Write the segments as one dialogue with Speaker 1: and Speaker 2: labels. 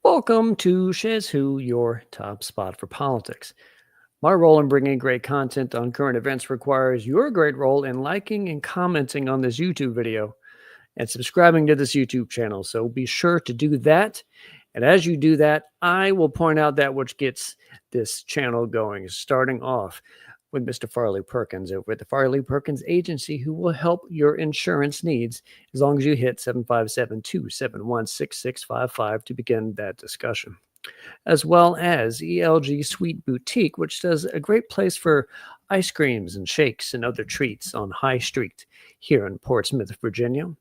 Speaker 1: Welcome to Shiz Who, your top spot for politics. My role in bringing great content on current events requires your great role in liking and commenting on this YouTube video and subscribing to this YouTube channel. So be sure to do that. And as you do that, I will point out that which gets this channel going, starting off with Mr. Farley Perkins over at the Farley Perkins Agency, who will help your insurance needs as long as you hit 757-271-6655 to begin that discussion. As well as ELG Sweet Boutique, which does a great place for ice creams and shakes and other treats on High Street here in Portsmouth, Virginia.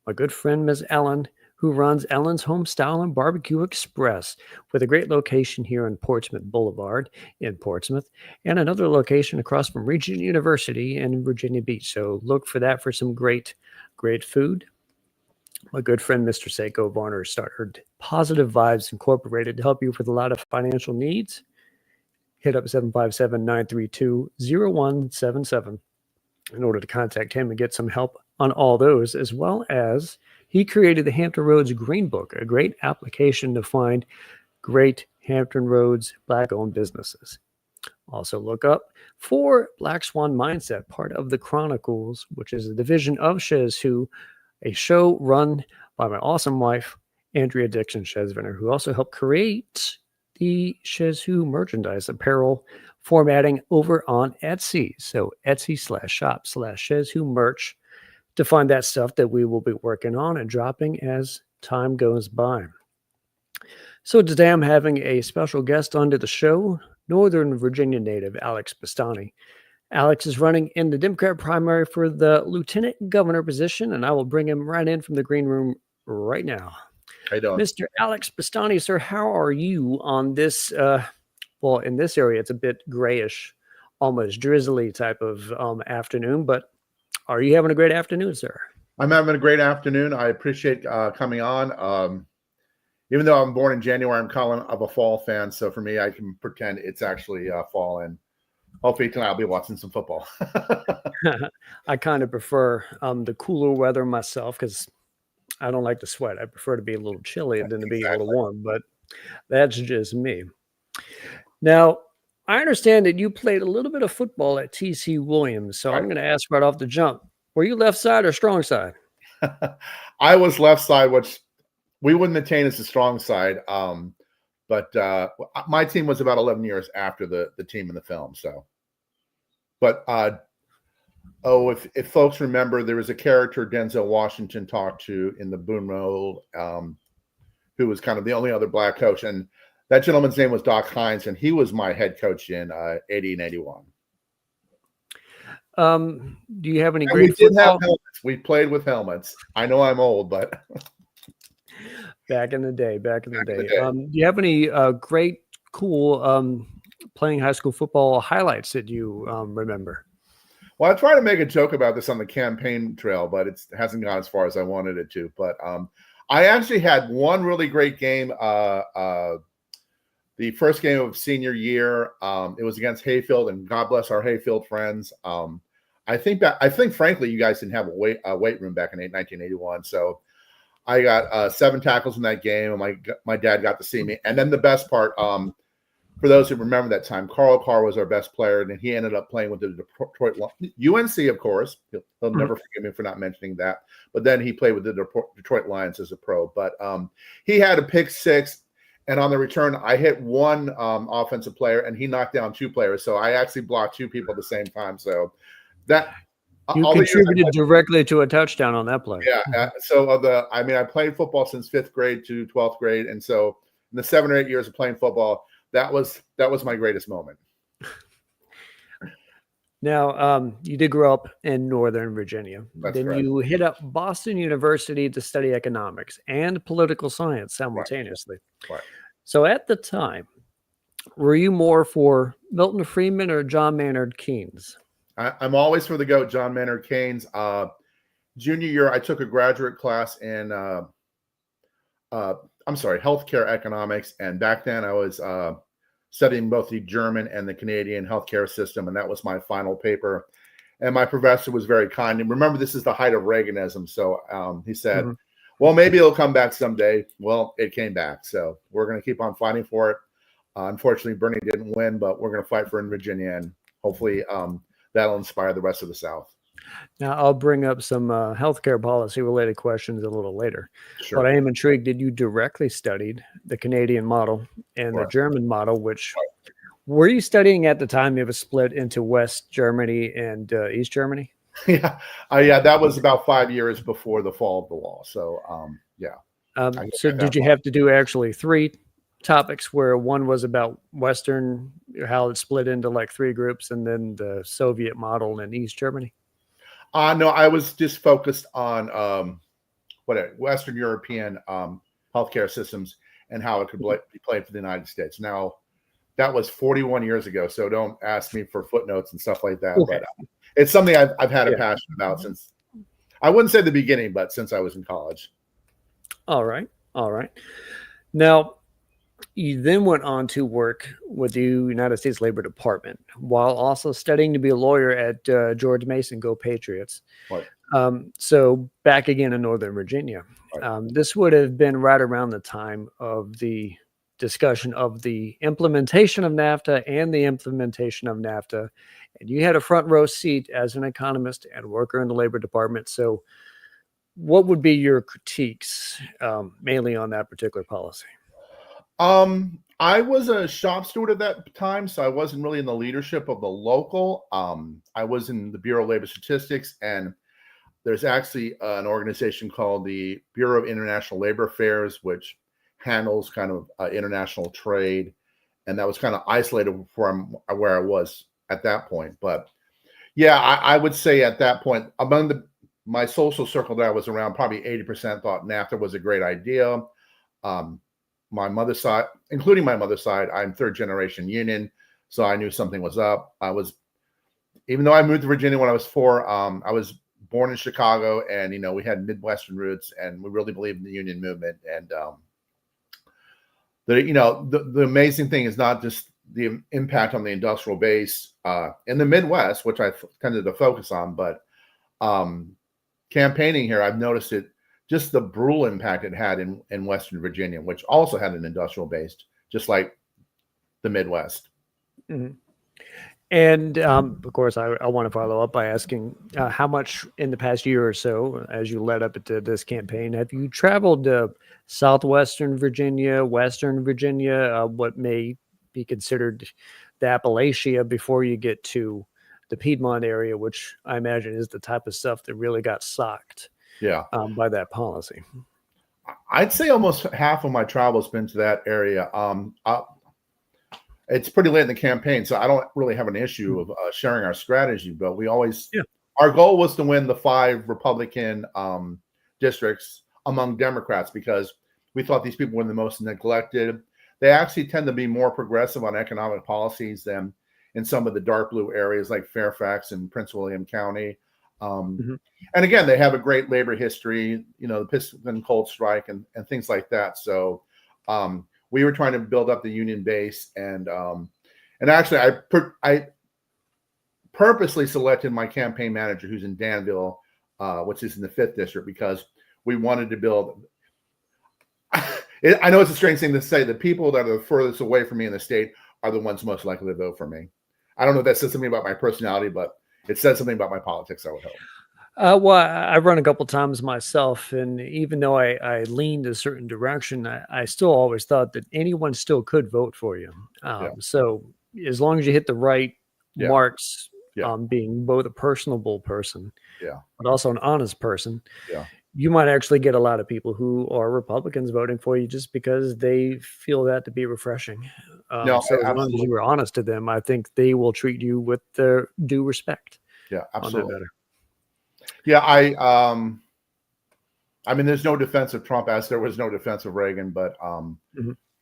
Speaker 1: My good friend, Ms. Ellen, who runs Ellen's Homestyle and Barbecue Express with a great location here in Portsmouth Boulevard in Portsmouth and another location across from Regent University in Virginia Beach. So look for that for some great food. My good friend, Mr. Seiko Varner, started Positive Vibes Incorporated to help you with a lot of financial needs. Hit up 757-932-0177 in order to contact him and get some help on all those, as well as he created the Hampton Roads Green Book, a great application to find great Hampton Roads Black-owned businesses. Also look up for Black Swan Mindset, part of the Chronicles, which is a division of Shiz Who, a show run by my awesome wife, Andrea Dixon Shezviner, who also helped create the Shiz Who merchandise apparel formatting over on Etsy. So Etsy/shop/Shiz Who merch to find that stuff that we will be working on and dropping as time goes by. So today I'm having a special guest onto the show, Northern Virginia native Alex Bastani. Alex is running in the Democrat primary for the lieutenant governor position, and I will bring him right in from the green room right now.
Speaker 2: How you doing?
Speaker 1: Mr. Alex Bastani, sir, how are you on this, well, in this area, it's a bit grayish, almost drizzly type of afternoon, but are you having a great afternoon, sir?
Speaker 2: I'm having a great afternoon. I appreciate coming on. Even though I'm born in January, I'm calling of a fall fan. So for me, I can pretend it's actually fall, and hopefully tonight I'll be watching some football.
Speaker 1: I kind of prefer the cooler weather myself because I don't like to sweat. I prefer to be a little chilly than to be a little warm, but that's just me. Now, I understand that you played a little bit of football at TC Williams, so I'm going to ask right off the jump. Were you left side or strong side?
Speaker 2: I was left side, which we wouldn't attain as the strong side. But my team was about 11 years after the team in the film. So, but if folks remember, there was a character Denzel Washington talked to in the Boone role, who was kind of the only other black coach, and that gentleman's name was Doc Hines, and he was my head coach in 80 and 81.
Speaker 1: Do you have any
Speaker 2: and
Speaker 1: great
Speaker 2: we did
Speaker 1: football?
Speaker 2: have helmets. We played with helmets. I know I'm old, but
Speaker 1: back in the day. Do you have any great, cool playing high school football highlights that you remember?
Speaker 2: Well, I try to make a joke about this on the campaign trail, but it hasn't gone as far as I wanted it to. But I actually had one really great game. The first game of senior year, it was against Hayfield, and God bless our Hayfield friends. I think frankly, you guys didn't have a weight room back in 1981. So I got 7 tackles in that game, and my dad got to see me. And then the best part, for those who remember that time, Carl Carr was our best player, and he ended up playing with the Detroit UNC, of course. He'll never forgive me for not mentioning that. But then he played with the Detroit Lions as a pro. But he had a pick 6. And on the return, I hit one offensive player, and he knocked down 2 players. So I actually blocked 2 people at the same time. So that
Speaker 1: you contributed directly to a touchdown on that play.
Speaker 2: Yeah. I played football since 5th grade to 12th grade, and so in the 7 or 8 years of playing football, that was my greatest moment.
Speaker 1: Now, you did grow up in Northern Virginia.
Speaker 2: That's
Speaker 1: then
Speaker 2: correct.
Speaker 1: You hit up Boston University to study economics and political science simultaneously.
Speaker 2: Right.
Speaker 1: So at the time, were you more for Milton Friedman or John Maynard Keynes?
Speaker 2: I'm always for the GOAT, John Maynard Keynes. Junior year, I took a graduate class in healthcare economics, and back then I was studying both the German and the Canadian healthcare system, and that was my final paper. And my professor was very kind. And remember, this is the height of Reaganism. So he said, Well, maybe it'll come back someday. Well, it came back, so we're going to keep on fighting for it. Unfortunately, Bernie didn't win, but we're going to fight for it in Virginia, and hopefully that'll inspire the rest of the South.
Speaker 1: Now, I'll bring up some healthcare policy related questions a little later,
Speaker 2: Sure.
Speaker 1: but I am intrigued. Did you directly studied the Canadian model and the
Speaker 2: Right.
Speaker 1: German model, which were you studying at the time it was split into West Germany and East Germany?
Speaker 2: Yeah, yeah, that was about 5 years before the fall of the wall. So, yeah.
Speaker 1: So did you have to do actually three topics where one was about Western, how it split into like three groups, and then the Soviet model in East Germany?
Speaker 2: No, I was just focused on Western European healthcare systems and how it could be played for the United States. Now, that was 41 years ago, so don't ask me for footnotes and stuff like that.
Speaker 1: Okay.
Speaker 2: But it's something I've had a passion about since, I wouldn't say the beginning, but since I was in college.
Speaker 1: All right. All right. Now, you then went on to work with the United States Labor Department while also studying to be a lawyer at George Mason. Go Patriots.
Speaker 2: Right.
Speaker 1: So back again in Northern Virginia.
Speaker 2: Right.
Speaker 1: This would have been right around the time of the discussion of the implementation of NAFTA and the implementation of NAFTA. And you had a front row seat as an economist and worker in the Labor Department. So what would be your critiques mainly on that particular policy?
Speaker 2: I was a shop steward at that time, so I wasn't really in the leadership of the local. I was in the Bureau of Labor Statistics, and there's actually an organization called the Bureau of International Labor Affairs, which handles kind of international trade, and that was kind of isolated from where I was at that point. But yeah, I would say at that point, among my social circle that I was around, probably 80% thought NAFTA was a great idea. My mother's side, including my mother's side, I'm third generation union, so I knew something was up. Even though I moved to Virginia when I was 4, I was born in Chicago, and we had Midwestern roots, and we really believed in the union movement. And the amazing thing is not just the impact on the industrial base in the Midwest, which I tended to focus on, but campaigning here, I've noticed it. Just the brutal impact it had in Western Virginia, which also had an industrial base, just like the Midwest.
Speaker 1: Mm-hmm. And of course, I want to follow up by asking how much in the past year or so, as you led up to this campaign, have you traveled to Southwestern Virginia, Western Virginia, what may be considered the Appalachia before you get to the Piedmont area, which I imagine is the type of stuff that really got socked by that policy?
Speaker 2: I'd say almost half of my travel has been to that area. It's pretty late in the campaign, so I don't really have an issue of sharing our strategy, but we always, our goal was to win the 5 Republican districts among Democrats because we thought these people were the most neglected. They actually tend to be more progressive on economic policies than in some of the dark blue areas like Fairfax and Prince William County. And again, they have a great labor history, the Piston Cold Strike and things like that. So we were trying to build up the union base, and actually I purposely selected my campaign manager, who's in Danville, which is in the 5th district, because we wanted to build. I know it's a strange thing to say. The people that are the furthest away from me in the state are the ones most likely to vote for me. I don't know if that says something about my personality, but it says something about my politics, I would hope.
Speaker 1: Well, I've run a couple times myself, and even though I leaned a certain direction, I still always thought that anyone still could vote for you. So as long as you hit the right marks, being both a personable person, but also an honest person, you might actually get a lot of people who are Republicans voting for you just because they feel that to be refreshing. So as long as you were honest to them, I think they will treat you with their due respect.
Speaker 2: Yeah, absolutely. Yeah, I mean, there's no defense of Trump, as there was no defense of Reagan, but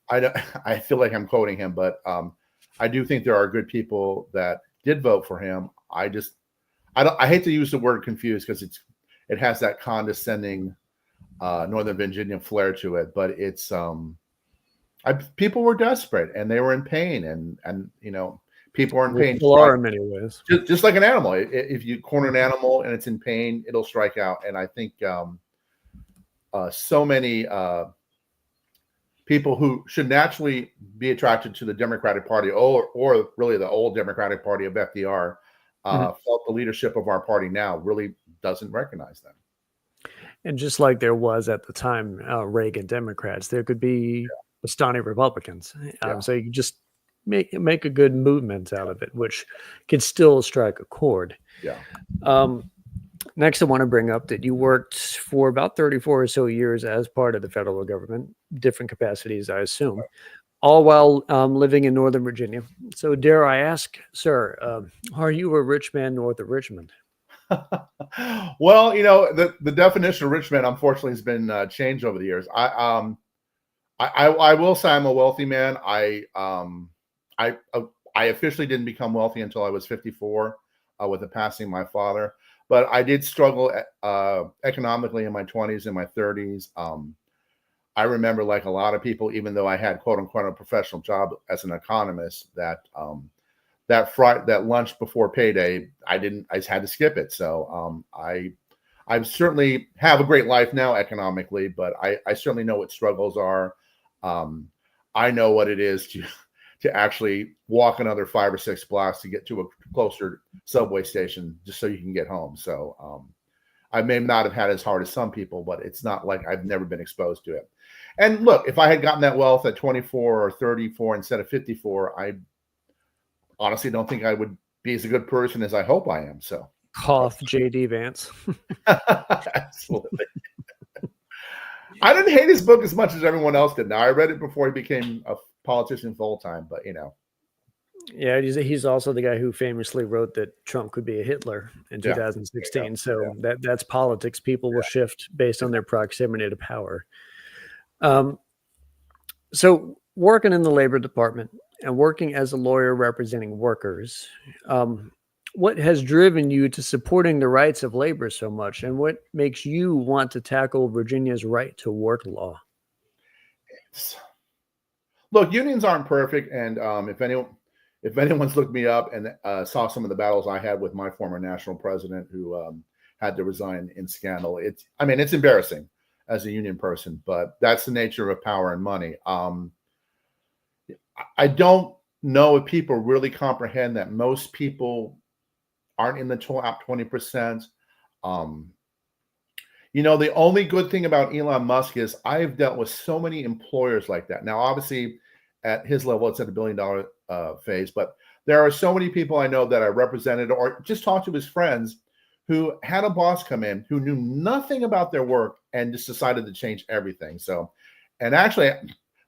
Speaker 2: I feel like I'm quoting him, but I do think there are good people that did vote for him. I hate to use the word confused because it has that condescending Northern Virginia flair to it, but it's people were desperate and they were in pain, and people are in pain.
Speaker 1: People are in many ways.
Speaker 2: Just like an animal. If you corner an animal and it's in pain, it'll strike out. And I think so many people who should naturally be attracted to the Democratic Party, or really the old Democratic Party of FDR,
Speaker 1: Mhm.
Speaker 2: felt the leadership of our party now really doesn't recognize them.
Speaker 1: And just like there was at the time, Reagan Democrats, there could be Bastani Republicans.
Speaker 2: Yeah.
Speaker 1: So you just make a good movement out of it, which can still strike a chord.
Speaker 2: Yeah.
Speaker 1: Next, I want to bring up that you worked for about 34 or so years as part of the federal government, different capacities, I assume, all while living in Northern Virginia. So, dare I ask, sir, are you a rich man north of Richmond?
Speaker 2: Well, the definition of rich man, unfortunately, has been changed over the years. I will say I'm a wealthy man. I officially didn't become wealthy until I was 54, with the passing of my father. But I did struggle economically in my 20s and my 30s. I remember, like a lot of people, even though I had quote unquote a professional job as an economist, that lunch before payday, I just had to skip it. So I certainly have a great life now economically, but I certainly know what struggles are. I know what it is to actually walk another 5 or 6 blocks to get to a closer subway station just so you can get home. So I may not have had as hard as some people, but it's not like I've never been exposed to it. And look, if I had gotten that wealth at 24 or 34 instead of 54, I honestly don't think I would be as a good person as I hope I am. So
Speaker 1: Cough, J.D. Vance.
Speaker 2: absolutely. I didn't hate his book as much as everyone else did. Now, I read it before he became a politician full time, but
Speaker 1: Yeah, he's also the guy who famously wrote that Trump could be a Hitler in
Speaker 2: yeah,
Speaker 1: 2016. So that's politics. People will shift based on their proximity to power. So working in the labor department and working as a lawyer representing workers, what has driven you to supporting the rights of labor so much, and what makes you want to tackle Virginia's right to work law?
Speaker 2: Look, unions aren't perfect, and if anyone's looked me up and saw some of the battles I had with my former national president, who had to resign in scandal, it's embarrassing as a union person, but that's the nature of power and money. I don't know if people really comprehend that most people aren't in the top 20%. The only good thing about Elon Musk is I've dealt with so many employers like that. Now, obviously, at his level, it's at $1 billion phase, but there are so many people I know that I represented or just talked to his friends who had a boss come in who knew nothing about their work and just decided to change everything. So, and actually,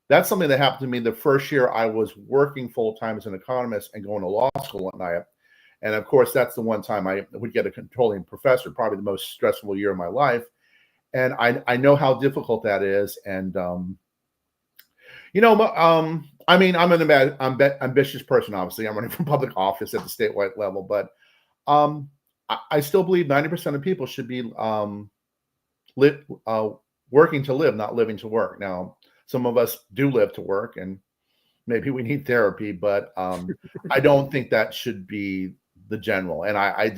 Speaker 2: that's something that happened to me the first year I was working full time as an economist and going to law school at night. And of course, that's the one time I would get a controlling professor, probably the most stressful year of my life. And I know how difficult that is. And, I'm an ambitious person, obviously. I'm running for public office at the statewide level, but I still believe 90% of people should be working to live, not living to work. Now, some of us do live to work, and maybe we need therapy, but I don't think that should be the general. And I've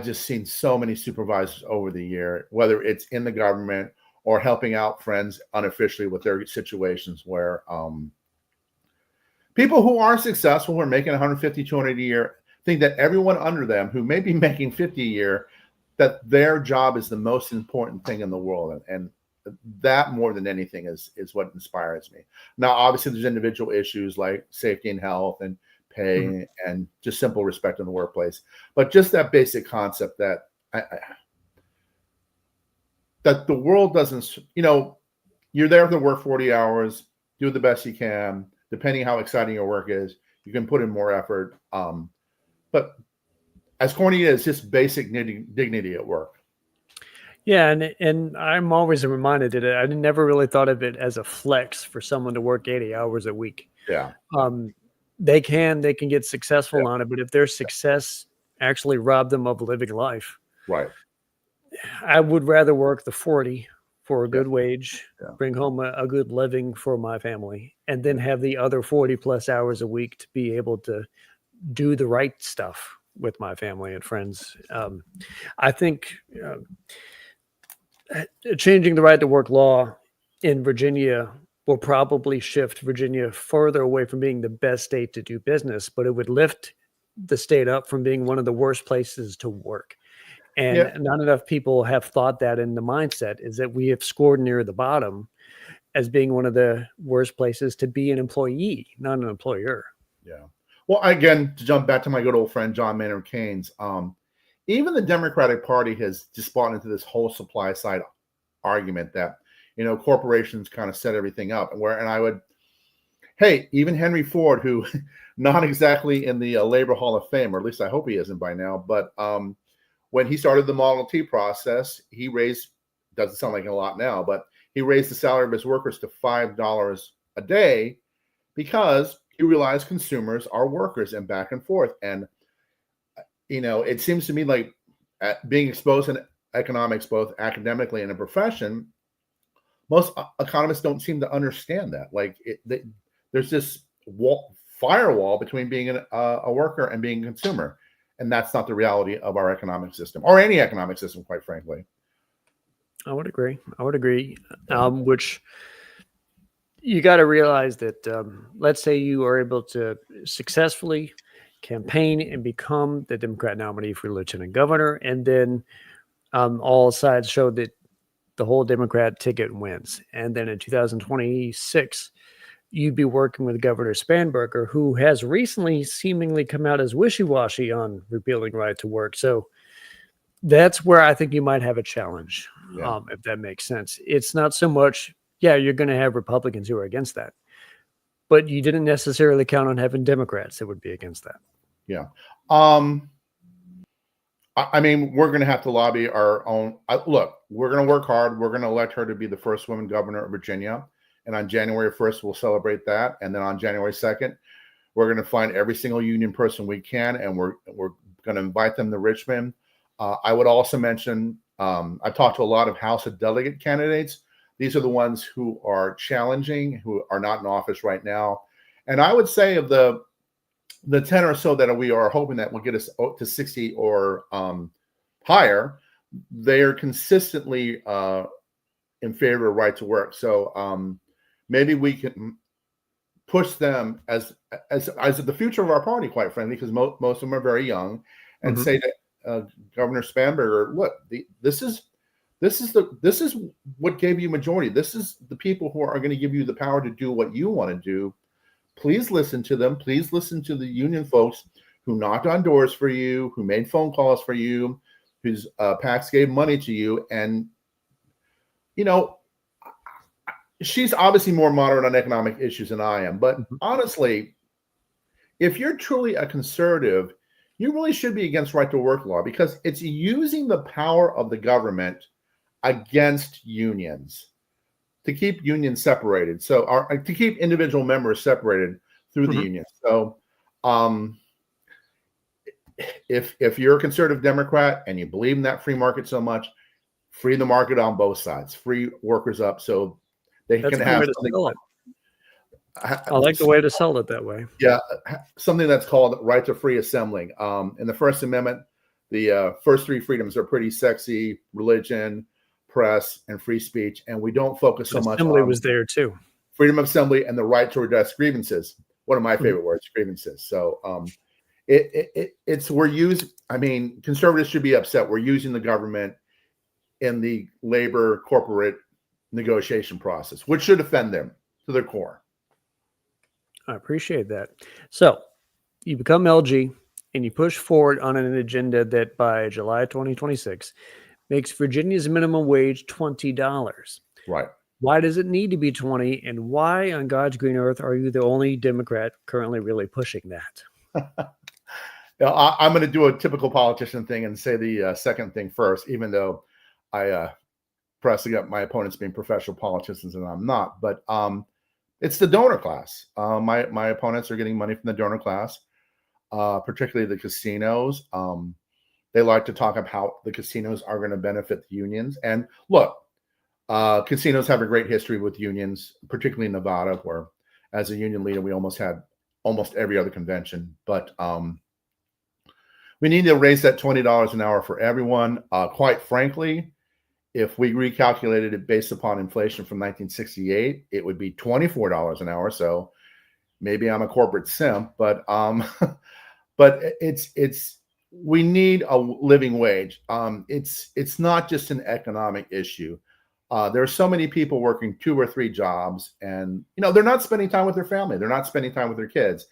Speaker 2: just seen so many supervisors over the year, whether it's in the government or helping out friends unofficially with their situations, where people who are successful, who are making 150, 200 a year, think that everyone under them who may be making 50 a year, that their job is the most important thing in the world. And that, more than anything, is what inspires me. Now, obviously, there's individual issues like safety and health and pay and just simple respect in the workplace. But just that basic concept that that the world doesn't, you're there to work 40 hours, do the best you can, depending how exciting your work is, you can put in more effort. But as corny as just basic dignity at work.
Speaker 1: Yeah, and I'm always reminded that I never really thought of it as a flex for someone to work 80 hours a week.
Speaker 2: Yeah.
Speaker 1: They can get successful on it, but if their success actually robbed them of living life,
Speaker 2: right.
Speaker 1: I would rather work the 40 for a good wage,
Speaker 2: Yeah.
Speaker 1: bring home a good living for my family, and then have the other 40 plus hours a week to be able to do the right stuff with my family and friends. I think changing the right to work law in Virginia will probably shift Virginia further away from being the best state to do business, but it would lift the state up from being one of the worst places to work. And
Speaker 2: Yeah,
Speaker 1: not enough people have thought that in the mindset is that we have scored near the bottom as being one of the worst places to be an employee, not an employer.
Speaker 2: yeah. Well, again, to jump back to my good old friend John Maynard Keynes, even the Democratic Party has just bought into this whole supply side argument that corporations kind of set everything up, and I would, hey, even Henry Ford, who not exactly in the Labor Hall of Fame, or at least I hope he isn't by now, but when he started the Model T process, he raised, doesn't sound like a lot now, but he raised the salary of his workers to $5 a day because he realized consumers are workers, and back and forth. And it seems to me like being exposed in economics, both academically and in profession, most economists don't seem to understand that. Like there's this firewall between being a worker and being a consumer, and that's not the reality of our economic system or any economic system, quite frankly.
Speaker 1: I would agree. Which you got to realize that, let's say you are able to successfully campaign and become the Democrat nominee for lieutenant governor, and then all sides show that the whole Democrat ticket wins. And then in 2026, you'd be working with Governor Spanberger, who has recently seemingly come out as wishy-washy on repealing right to work. So that's where I think you might have a challenge, if that makes sense. It's not so much, you're going to have Republicans who are against that, but you didn't necessarily count on having Democrats that would be against that.
Speaker 2: Yeah. I mean, we're going to have to lobby our own. Look, we're going to work hard. We're going to elect her to be the first woman governor of Virginia. And on January 1st, we'll celebrate that. And then on January 2nd, we're going to find every single union person we can, and we're going to invite them to Richmond. I would also mention, I've talked to a lot of House of Delegate candidates. These are the ones who are challenging, who are not in office right now. And I would say of the 10 or so that we are hoping that will get us to 60 or higher, they are consistently in favor of right to work. So maybe we can push them as the future of our party, quite frankly, because most of them are very young, and say that Governor Spanberger, look, this is what gave you majority. This is the people who are going to give you the power to do what you want to do. Please listen to them. Please listen to the union folks who knocked on doors for you, who made phone calls for you, whose PACs gave money to you. And, she's obviously more moderate on economic issues than I am. But honestly, if you're truly a conservative, you really should be against right to work law, because it's using the power of the government against unions to keep unions separated. So to keep individual members separated through the union. So if you're a conservative Democrat and you believe in that free market so much, free the market on both sides, free workers up so they can have something.
Speaker 1: I like the way to sell it that way.
Speaker 2: Yeah, something that's called right to free assembling. In the First Amendment, the first three freedoms are pretty sexy: religion, press, and free speech. And we don't focus so much on
Speaker 1: assembly was there too.
Speaker 2: Freedom of assembly and the right to redress grievances. One of my favorite words, grievances. So conservatives should be upset. We're using the government in the labor corporate negotiation process, which should offend them to their core.
Speaker 1: I appreciate that. So you become LG and you push forward on an agenda that by July 2026 makes Virginia's minimum wage $20.
Speaker 2: Right.
Speaker 1: Why does it need to be 20? And why on God's green earth are you the only Democrat currently really pushing that?
Speaker 2: I'm going to do a typical politician thing and say the second thing first, even though I pressing up my opponents being professional politicians and I'm not. But it's the donor class. My opponents are getting money from the donor class, particularly the casinos. They like to talk about how the casinos are going to benefit the unions. And look, casinos have a great history with unions, particularly in Nevada, where as a union leader, we almost had almost every other convention. But we need to raise that $20 an hour for everyone. Quite frankly, if we recalculated it based upon inflation from 1968, it would be $24 an hour. So maybe I'm a corporate simp, but but it's we need a living wage. It's not just an economic issue. There are so many people working 2 or 3 jobs, and they're not spending time with their family. They're not spending time with their kids.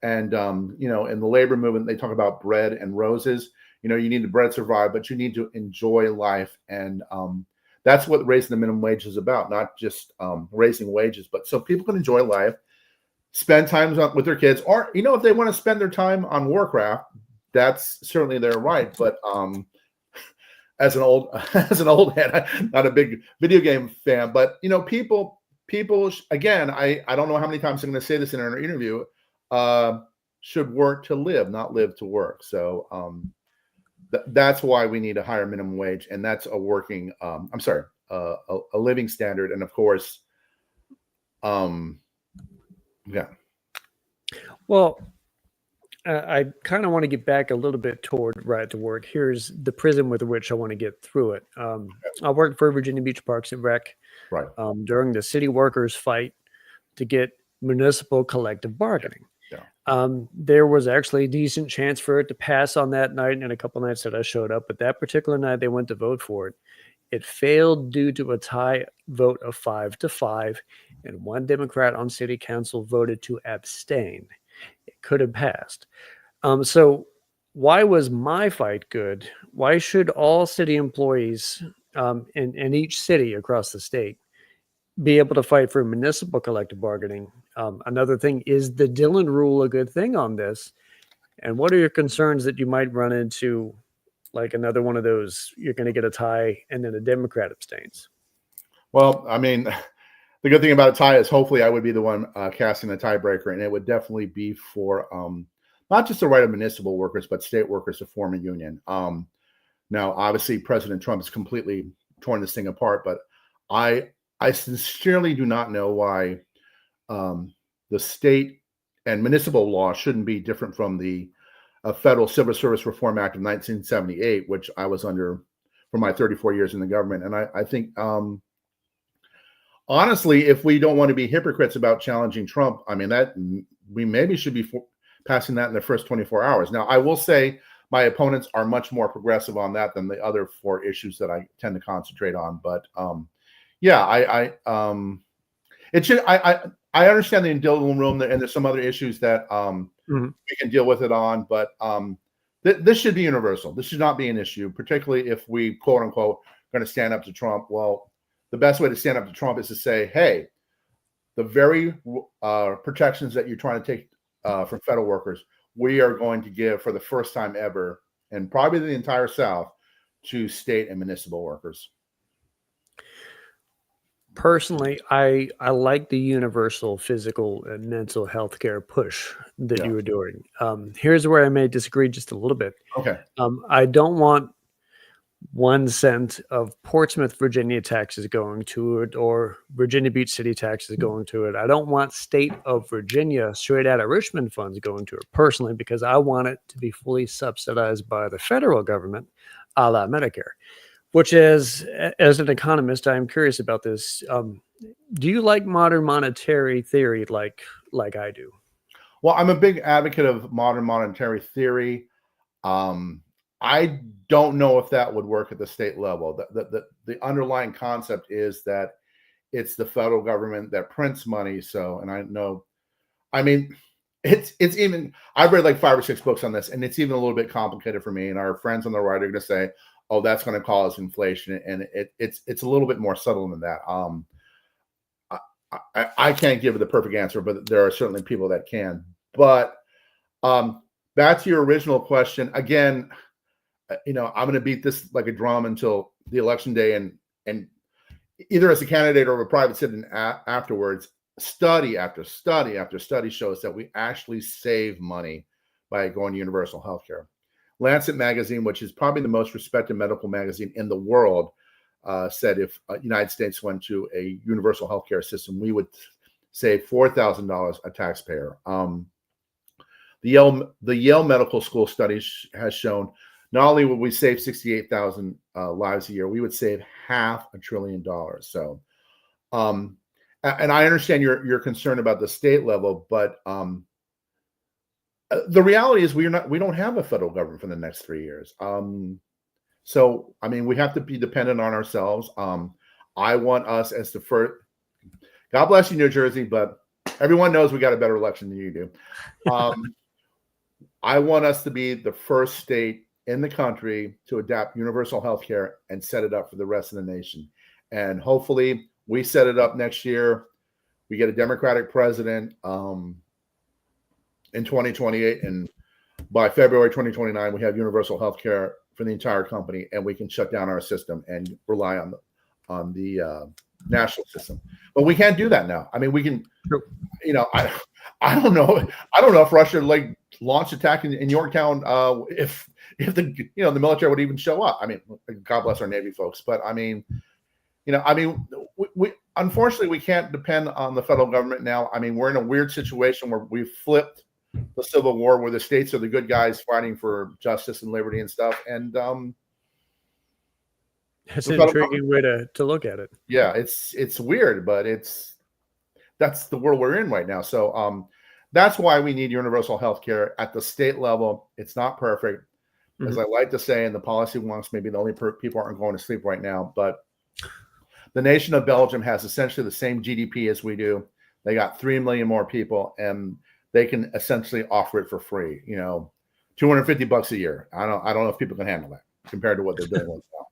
Speaker 2: And in the labor movement, they talk about bread and roses. You need the bread to survive, but you need to enjoy life, and that's what raising the minimum wage is about. Not just raising wages, but so people can enjoy life, spend time with their kids, or if they want to spend their time on Warcraft, that's certainly their right. But as an old head, I'm not a big video game fan, but people again, I don't know how many times I'm going to say this in an interview, should work to live, not live to work. So that's why we need a higher minimum wage, and that's a working a living standard. And of course, yeah.
Speaker 1: Well, I kind of want to get back a little bit toward right to work. Here's the prism with which I want to get through it. I worked for Virginia Beach Parks and Rec
Speaker 2: Right.
Speaker 1: During the city workers' fight to get municipal collective bargaining.
Speaker 2: Yeah.
Speaker 1: There was actually a decent chance for it to pass on that night and a couple nights that I showed up, but that particular night they went to vote for it. It failed due to a tie vote of 5-5, and one Democrat on city council voted to abstain. It could have passed. So why was my fight good? Why should all city employees in each city across the state be able to fight for municipal collective bargaining? Another thing, is the Dillon rule a good thing on this? And what are your concerns that you might run into, like another one of those, you're going to get a tie and then a Democrat abstains?
Speaker 2: Well, I mean, the good thing about a tie is hopefully I would be the one casting the tiebreaker, and it would definitely be for not just the right of municipal workers, but state workers to form a union. Now, obviously, President Trump has completely torn this thing apart, but I sincerely do not know why the state and municipal law shouldn't be different from the Federal Civil Service Reform Act of 1978, which I was under for my 34 years in the government. And I think, honestly, if we don't want to be hypocrites about challenging Trump, I mean, that we maybe should be passing that in the first 24 hours. Now, I will say my opponents are much more progressive on that than the other 4 issues that I tend to concentrate on. But yeah, it should. I understand the Dillon room, and there's some other issues that we can deal with it on, but this should be universal. This should not be an issue, particularly if we quote unquote going to stand up to Trump. Well, the best way to stand up to Trump is to say, hey, the very protections that you're trying to take from federal workers, we are going to give for the first time ever, and probably the entire South, to state and municipal workers.
Speaker 1: Personally, I like the universal physical and mental health care push that you were doing. Here's where I may disagree just a little bit.
Speaker 2: Okay.
Speaker 1: I don't want 1 cent of Portsmouth, Virginia taxes going to it, or Virginia Beach City taxes going to it. I don't want state of Virginia straight out of Richmond funds going to it personally, because I want it to be fully subsidized by the federal government, a la Medicare. Which is, as an economist, I'm curious about this. Do you like modern monetary theory like I do?
Speaker 2: Well, I'm a big advocate of modern monetary theory. I don't know if that would work at the state level. The underlying concept is that it's the federal government that prints money. So, and I know, I mean, it's even, I've read like 5 or 6 books on this, and it's even a little bit complicated for me. And our friends on the right are going to say, oh, that's going to cause inflation, and it's a little bit more subtle than that. I can't give it the perfect answer, but there are certainly people that can. But back to your original question again. I'm going to beat this like a drum until the election day, and either as a candidate or a private citizen afterwards. Study after study after study shows that we actually save money by going to universal health care. Lancet magazine, which is probably the most respected medical magazine in the world, said if United States went to a universal healthcare system, we would save $4,000 a taxpayer. The Yale Medical School study has shown not only would we save 68,000 lives a year, we would save $500 billion. So, and I understand your concern about the state level, but the reality is we don't have a federal government for the next 3 years. So, I mean, we have to be dependent on ourselves. I want us as the first. God bless you, New Jersey, but everyone knows we got a better election than you do. I want us to be the first state in the country to adapt universal health care and set it up for the rest of the nation. And hopefully we set it up next year. We get a Democratic president in 2028. And by February 2029, we have universal health care for the entire company, and we can shut down our system and rely on the national system. But we can't do that now. I mean, we can, I don't know. I don't know if Russia like launched attack in Yorktown if the the military would even show up. I mean, God bless our Navy folks, but I mean, we unfortunately we can't depend on the federal government now. I mean, we're in a weird situation where we've flipped the Civil War, where the states are the good guys fighting for justice and liberty and stuff. And
Speaker 1: that's an intriguing way to look at it.
Speaker 2: Yeah, it's weird, but that's the world we're in right now. So that's why we need universal health care at the state level. It's not perfect. As I like to say, and the policy wonks, maybe the only people aren't going to sleep right now, but the nation of Belgium has essentially the same GDP as we do. They got 3 million more people, and they can essentially offer it for free, $250 a year. I don't know if people can handle that compared to what they're doing right now.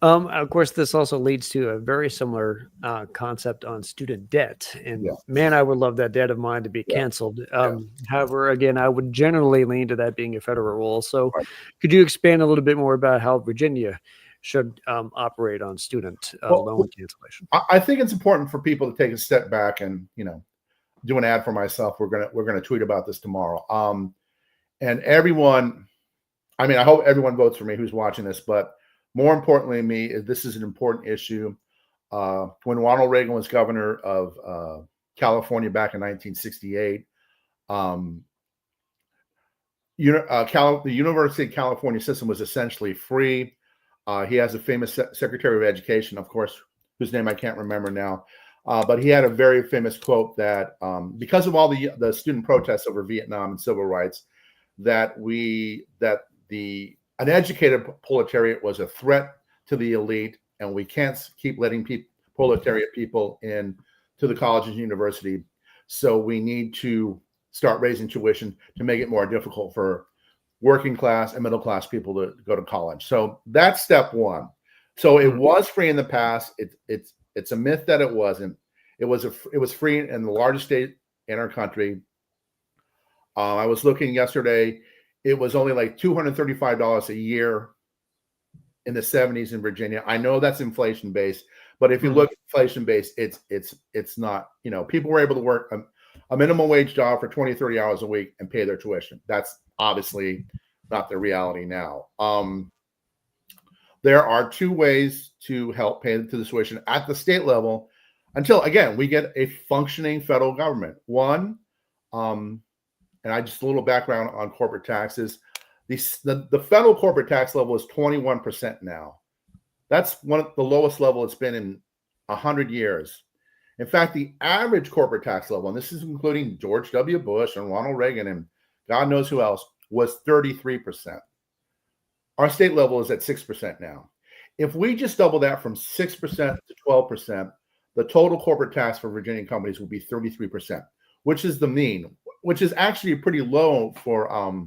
Speaker 1: Of course, this also leads to a very similar concept on student debt. And man, I would love that debt of mine to be canceled. However, again, I would generally lean to that being a federal role. So could you expand a little bit more about how Virginia should operate on student loan cancellation?
Speaker 2: I think it's important for people to take a step back and, do an ad for myself. We're gonna tweet about this tomorrow. And everyone, I mean, I hope everyone votes for me who's watching this, but more importantly to me, this is an important issue. When Ronald Reagan was governor of California back in 1968, the University of California system was essentially free. He has a famous Secretary of Education, of course, whose name I can't remember now, but he had a very famous quote that because of all the student protests over Vietnam and civil rights, that an educated proletariat was a threat to the elite, and we can't keep letting proletariat people in to the college and university. So we need to start raising tuition to make it more difficult for working class and middle class people to go to college. So that's step one. So it was free in the past. It's a myth that it wasn't. It was free in the largest state in our country. I was looking yesterday. It was only like $235 a year in the 70s in Virginia. I know that's inflation based, but if you look at inflation based, it's not. People were able to work a minimum wage job for 20, 30 hours a week and pay their tuition. That's obviously not the reality now. There are two ways to help pay the tuition at the state level until, again, we get a functioning federal government. One, and I just a little background on corporate taxes. The federal corporate tax level is 21% now. That's one of the lowest level it's been in 100 years. In fact, the average corporate tax level, and this is including George W. Bush and Ronald Reagan and God knows who else, was 33%. Our state level is at 6% now. If we just double that from 6% to 12%, the total corporate tax for Virginian companies will be 33%, which is the mean, which is actually pretty low for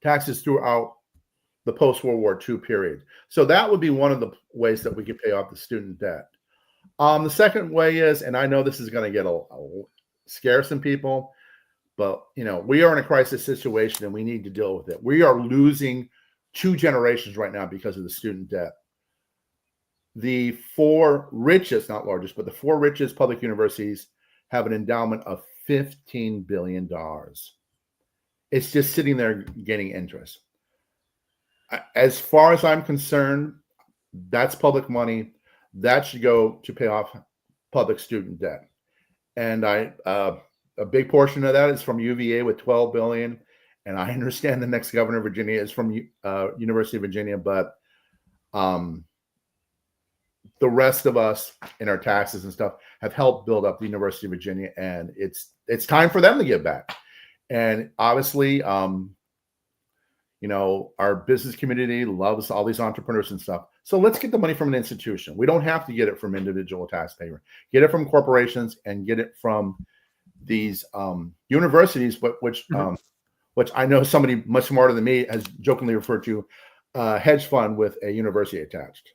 Speaker 2: taxes throughout the post-World War II period. So that would be one of the ways that we could pay off the student debt. The second way is, and I know this is going to get scare some people, but we are in a crisis situation and we need to deal with it. We are losing 2 generations right now because of the student debt. The 4 richest, not largest, but the 4 richest public universities have an endowment of $15 billion. It's just sitting there getting interest. As far as I'm concerned, that's public money. That should go to pay off public student debt. And a big portion of that is from UVA with $12 billion, and I understand the next governor of Virginia is from University of Virginia, but the rest of us in our taxes and stuff have helped build up the University of Virginia, and it's time for them to give back. And obviously, our business community loves all these entrepreneurs and stuff. So let's get the money from an institution. We don't have to get it from individual taxpayer. Get it from corporations and get it from these universities, but which I know somebody much smarter than me has jokingly referred to hedge fund with a university attached.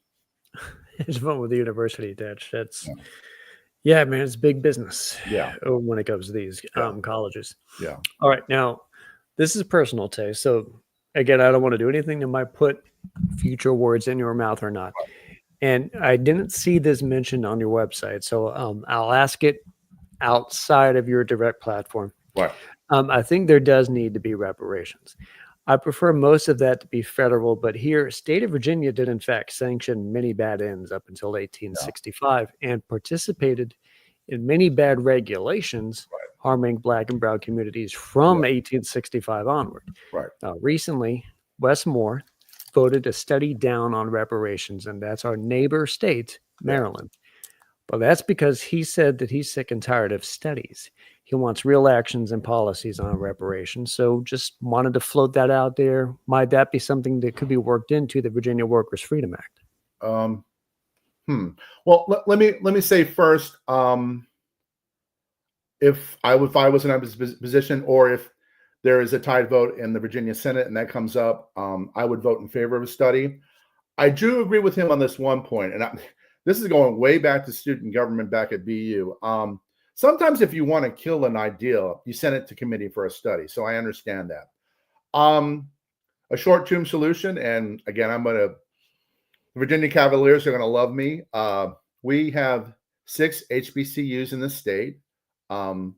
Speaker 1: Hedge fund with the university attached. That's yeah, man, it's big business.
Speaker 2: Yeah.
Speaker 1: When it comes to these colleges.
Speaker 2: Yeah.
Speaker 1: All right, now this is personal taste. So again, I don't want to do anything that might put future words in your mouth or not. And I didn't see this mentioned on your website, so I'll ask it outside of your direct platform.
Speaker 2: Right.
Speaker 1: I think there does need to be reparations. I prefer most of that to be federal, but here, state of Virginia did in fact sanction many bad ends up until 1865 and participated in many bad regulations harming Black and brown communities from 1865 onward.
Speaker 2: Right.
Speaker 1: Recently, Wes Moore voted a study down on reparations, and that's our neighbor state, Maryland. Well, that's because he said that he's sick and tired of studies. He wants real actions and policies on reparations. So just wanted to float that out there. Might that be something that could be worked into the Virginia Workers' Freedom Act?
Speaker 2: Well, let me say first, if I was in a position, or if there is a tied vote in the Virginia Senate and that comes up, I would vote in favor of a study. I do agree with him on this one point, and this is going way back to student government back at BU. Sometimes if you want to kill an idea, you send it to committee for a study. So I understand that. A short-term solution, and again, the Virginia Cavaliers are going to love me. We have 6 HBCUs in the state. And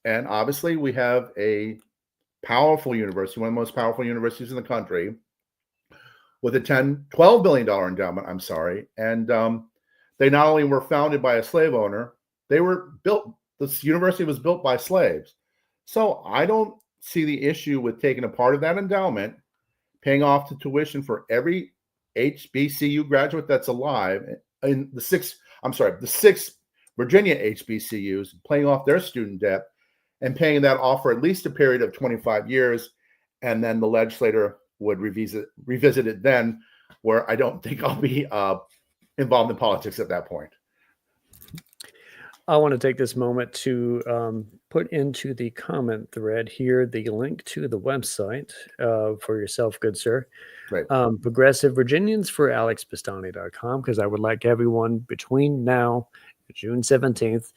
Speaker 2: obviously we have a powerful university, one of the most powerful universities in the country, with a $12 billion endowment, And they not only were founded by a slave owner, this university was built by slaves. So I don't see the issue with taking a part of that endowment, paying off the tuition for every HBCU graduate that's alive, in the 6 Virginia HBCUs, paying off their student debt and paying that off for at least a period of 25 years. And then the legislator would revisit it then, where I don't think I'll be involved in politics at that point.
Speaker 1: I want to take this moment to put into the comment thread here the link to the website for yourself, good sir.
Speaker 2: Right.
Speaker 1: Progressive Virginians for AlexBastani.com, because I would like everyone between now and June 17th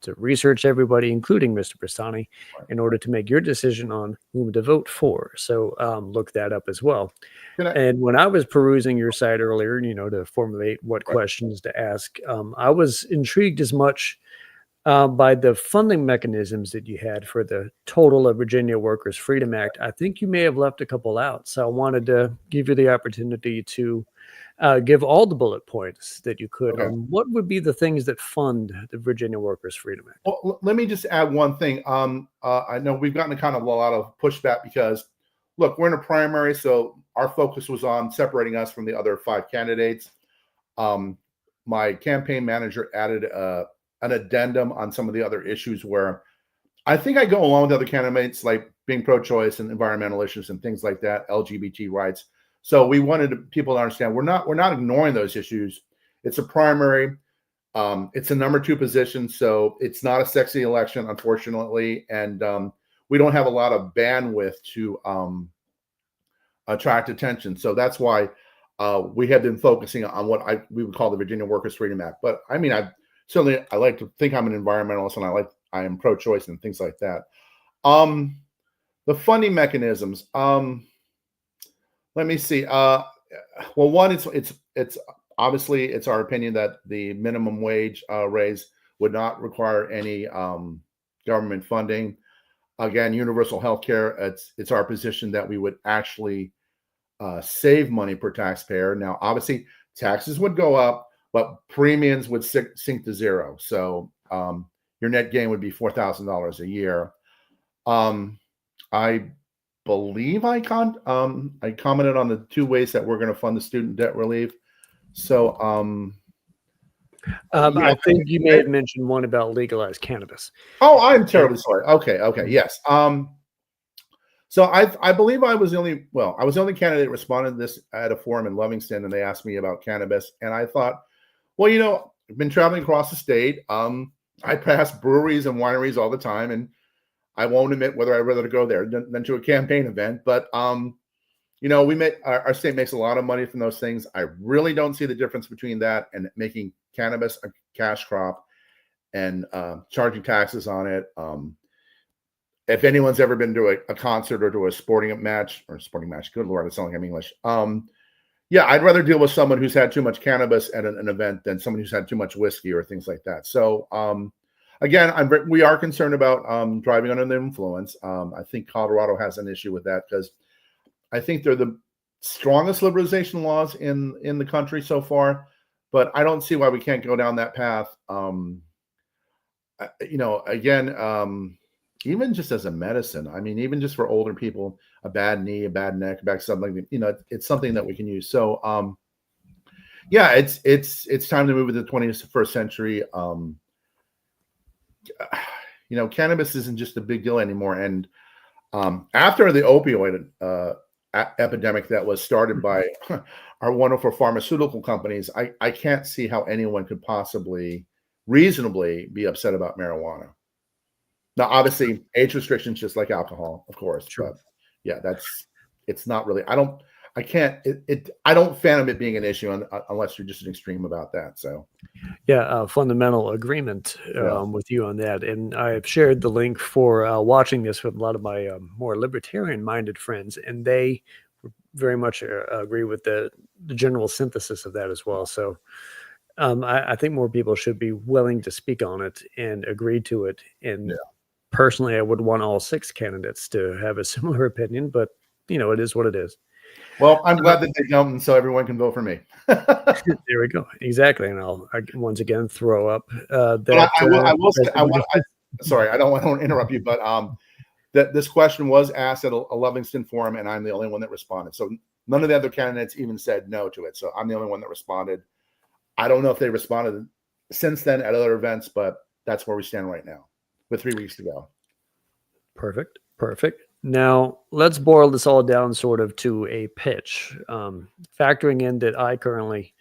Speaker 1: to research everybody, including Mr. Bastani, in order to make your decision on whom to vote for. So look that up as well. And when I was perusing your site earlier, to formulate what questions to ask, I was intrigued as much by the funding mechanisms that you had for the total of Virginia Workers' Freedom Act. I think you may have left a couple out. So I wanted to give you the opportunity to give all the bullet points that you could on what would be the things that fund the Virginia Workers' Freedom Act.
Speaker 2: Well, let me just add one thing. I know we've gotten kind of a lot of pushback because, look, we're in a primary, so our focus was on separating us from the other 5 candidates. My campaign manager added an addendum on some of the other issues where I think I go along with other candidates, like being pro-choice and environmental issues and things like that, LGBT rights. So we wanted people to understand we're not ignoring those issues. It's a primary. It's a number 2 position, so it's not a sexy election, unfortunately, and we don't have a lot of bandwidth to attract attention. So that's why we have been focusing on what we would call the Virginia Workers' Freedom Act. But I mean, I like to think I'm an environmentalist, and I am pro-choice and things like that. The funding mechanisms. Let me see. Well, one, it's obviously it's our opinion that the minimum wage raise would not require any government funding. Again, universal health care. It's our position that we would actually save money per taxpayer. Now, obviously, taxes would go up, but premiums would sink to zero. So your net gain would be $4,000 a year. believe I commented on the 2 ways that we're going to fund the student debt relief. So yeah.
Speaker 1: I think you may have mentioned one about legalized cannabis.
Speaker 2: Oh, I'm terribly sorry. Okay, yes. So I believe I was the only candidate that responded to this at a forum in Livingston, and they asked me about cannabis, and I thought, well, I've been traveling across the state. I pass breweries and wineries all the time, and I won't admit whether I'd rather go there than to a campaign event. But we make our state makes a lot of money from those things. I really don't see the difference between that and making cannabis a cash crop and charging taxes on it. If anyone's ever been to a concert or to a sporting match, good Lord, it's sounding like I'm English. Yeah, I'd rather deal with someone who's had too much cannabis at an event than someone who's had too much whiskey or things like that. So, again, we are concerned about driving under the influence. I think Colorado has an issue with that because I think they're the strongest liberalization laws in the country so far, but I don't see why we can't go down that path. Again, even just as a medicine, I mean, even just for older people, a bad knee, a bad neck, something, it's something that we can use. So, yeah, it's time to move into the 21st century. Cannabis isn't just a big deal anymore. And after the opioid epidemic that was started by our wonderful pharmaceutical companies, I can't see how anyone could possibly reasonably be upset about marijuana. Now, obviously, age restrictions, just like alcohol, of course.
Speaker 1: Sure.
Speaker 2: But yeah, it's not really. I don't fathom it being an issue unless you're just an extreme about that. So,
Speaker 1: yeah, fundamental agreement with you on that. And I've shared the link for watching this with a lot of my more libertarian-minded friends, and they very much agree with the general synthesis of that as well. So, I think more people should be willing to speak on it and agree to it. And personally, I would want all 6 candidates to have a similar opinion, but it is what it is.
Speaker 2: Well, I'm glad that they don't, so everyone can vote for me.
Speaker 1: There we go. Exactly, and I'll once again throw up
Speaker 2: that. I will say, sorry, I don't want to interrupt you, but that this question was asked at a Livingston forum, and I'm the only one that responded. So none of the other candidates even said no to it. So I'm the only one that responded. I don't know if they responded since then at other events, but that's where we stand right now with 3 weeks to go.
Speaker 1: Perfect. Now, let's boil this all down sort of to a pitch, factoring in that I currently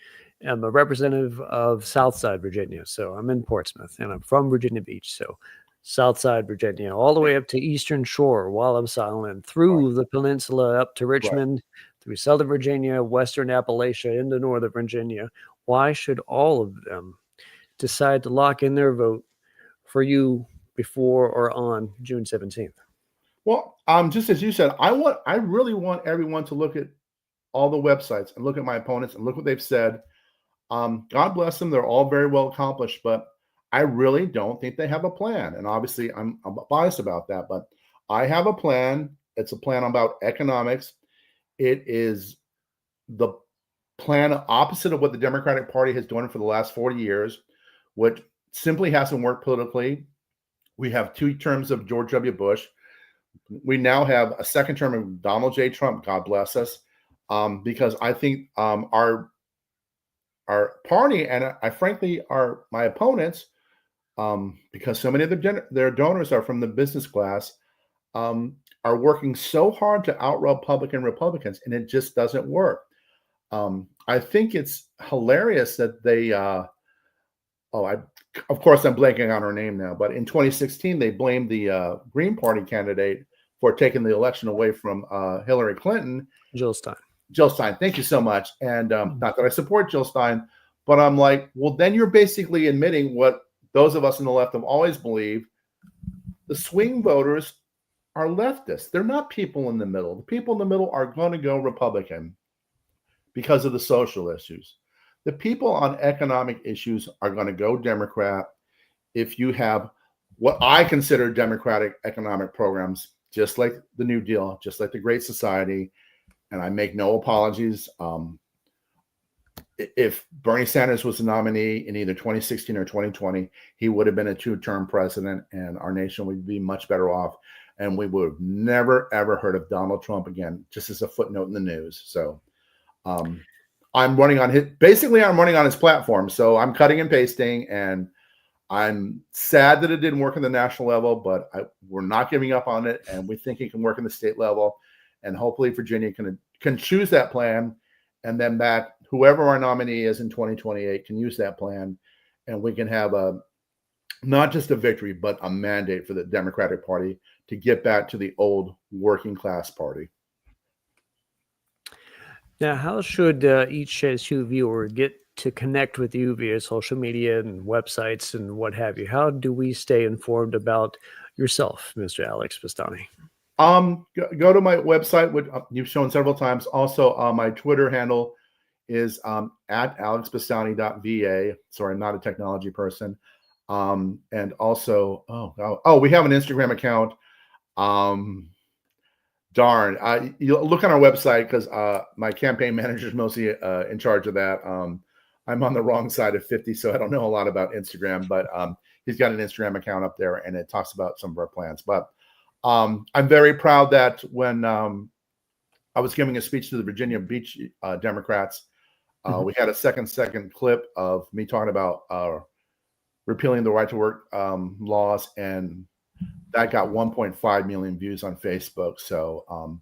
Speaker 1: am a representative of Southside Virginia. So I'm in Portsmouth, and I'm from Virginia Beach. So Southside Virginia, all the way up to Eastern Shore, Wallops Island, through the peninsula up to Richmond, through Southern Virginia, Western Appalachia, into Northern Virginia. Why should all of them decide to lock in their vote for you before or on June 17th?
Speaker 2: Well, just as you said, I really want everyone to look at all the websites and look at my opponents and look what they've said. God bless them; they're all very well accomplished, but I really don't think they have a plan. And obviously, I'm biased about that, but I have a plan. It's a plan about economics. It is the plan opposite of what the Democratic Party has done for the last 40 years, which simply hasn't worked politically. We have 2 terms of George W. Bush. We now have a second term of Donald J. Trump, God bless us, because I think our party and frankly my opponents, because so many of their donors are from the business class, are working so hard to out Republicans, and it just doesn't work. I think it's hilarious that they, of course, I'm blanking on her name now, but in 2016, they blamed the Green Party candidate for taking the election away from Hillary Clinton.
Speaker 1: Jill Stein.
Speaker 2: Thank you so much. And not that I support Jill Stein, but I'm like, well, then you're basically admitting what those of us on the left have always believed. The swing voters are leftists. They're not people in the middle. The people in the middle are going to go Republican because of the social issues. The people on economic issues are going to go Democrat if you have what I consider democratic economic programs, just like the New Deal, just like the Great Society. And I make no apologies. If Bernie Sanders was the nominee in either 2016 or 2020, he would have been a 2-term president, and our nation would be much better off. and we would have never, ever heard of Donald Trump again, just as a footnote in the news. So I'm running on his platform. So I'm cutting and pasting, and I'm sad that it didn't work on the national level, but we're not giving up on it, and we think it can work in the state level, and hopefully Virginia can choose that plan, and then that whoever our nominee is in 2028 can use that plan, and we can have not just a victory, but a mandate for the Democratic Party to get back to the old working class party.
Speaker 1: Now, how should each SU viewer get to connect with you via social media and websites and what have you? How do we stay informed about yourself, Mr. Alex Bastani?
Speaker 2: Go to my website, which you've shown several times. Also, my Twitter handle is at alexbastani.va. Sorry, I'm not a technology person. And also, we have an Instagram account. You look on our website because my campaign manager is mostly in charge of that. I'm on the wrong side of 50, so I don't know a lot about Instagram, but he's got an Instagram account up there, and it talks about some of our plans. But I'm very proud that when I was giving a speech to the Virginia Beach Democrats, we had a second clip of me talking about repealing the right to work laws, and that got 1.5 million views on Facebook. So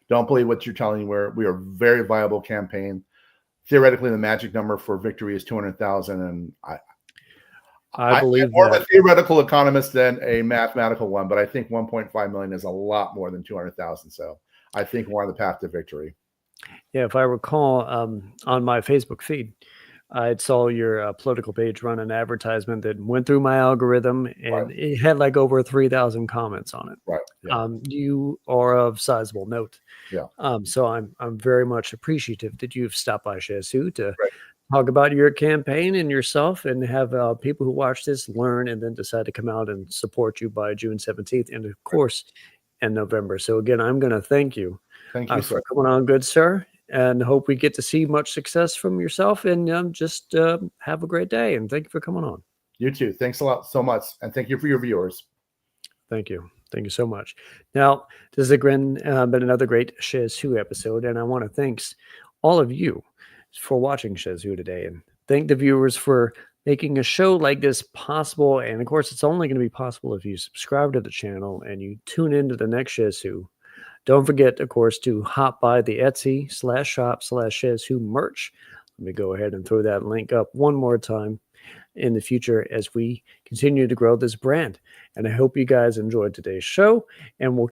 Speaker 2: don't believe what you're telling. We are a very viable campaign. Theoretically, the magic number for victory is 200,000, and
Speaker 1: I believe
Speaker 2: I'm more of a theoretical economist than a mathematical one, but I think 1.5 million is a lot more than 200,000. So I think we're on the path to victory.
Speaker 1: Yeah, if I recall, on my Facebook feed, I saw your political page run an advertisement that went through my algorithm, and it had like over 3,000 comments on it.
Speaker 2: Right. Yeah.
Speaker 1: You are of sizable note.
Speaker 2: Yeah.
Speaker 1: So I'm very much appreciative that you've stopped by Chesu to talk about your campaign and yourself, and have people who watch this learn and then decide to come out and support you by June 17th, and of course in November. So again, I'm going to thank you.
Speaker 2: Thank you,
Speaker 1: for coming on, good sir, and hope we get to see much success from yourself, and just have a great day, and thank you for coming on.
Speaker 2: You too. Thanks a lot so much, and thank you for your viewers.
Speaker 1: Thank you. Thank you so much. Now, this has been another great Chesu episode, and I want to thank all of you for watching Chesu today, and thank the viewers for making a show like this possible. And of course, it's only going to be possible if you subscribe to the channel and you tune into the next Chesu. Don't forget, of course, to hop by the Etsy/shop/Chesu merch. Let me go ahead and throw that link up one more time in the future as we continue to grow this brand. And I hope you guys enjoyed today's show, and we'll